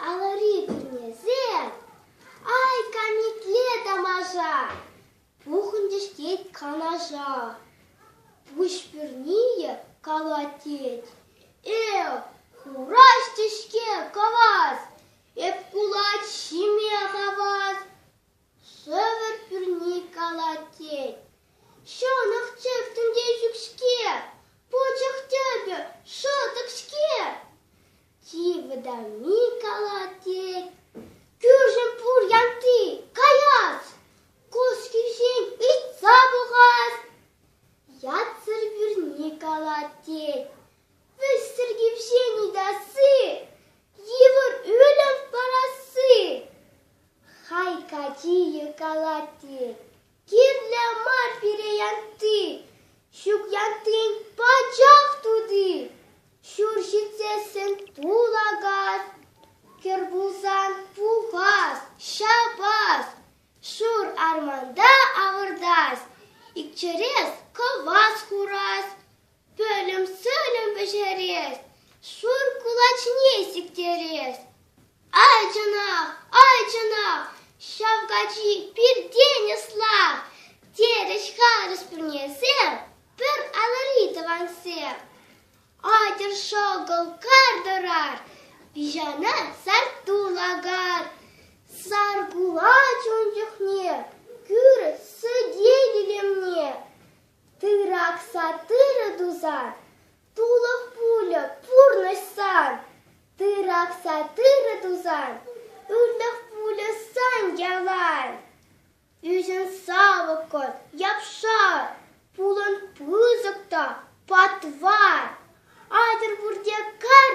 алари бірнезе, ай камитле тамажа, пухындештет канажа, пуш бірние калатет, хураш тешке каваз, кулач шиме хаваз, сövір бірни калатет, шонық чектінде жүкшке, почық тебе шотықшке, тивіда ми калатет, күржім пұр янты каяз, қос күйшен ұйтса бұғаз, ятсыр бірни калатет, вістір кепшен идасы, евір өлім парасы, хайкачие калатет, кирлі мар пире янты, шук янтын пачақ туды, шур житсесін тулагаз, кер булсан пуғаз, шабаз, шур арманда авырдаз, икчерес каваз хураз, бөлім сөлім бешерес, шур кулачне сиктерес. Ай жана, шавгачи bir денеслав, тереш харыс бірнесем, бір алари тавансем. Айдыр шогыл кардырар, бижана сартулагар, саргула чонжықне, күрі сүдеділі мне. Тырак сатыры дузар, тулық пуля пурнысан, тырак сатыры дузар, үрлік пуля сан ялар. Үзін савықын япшар, пулын пызықта патвар. Айдыр бұрде кар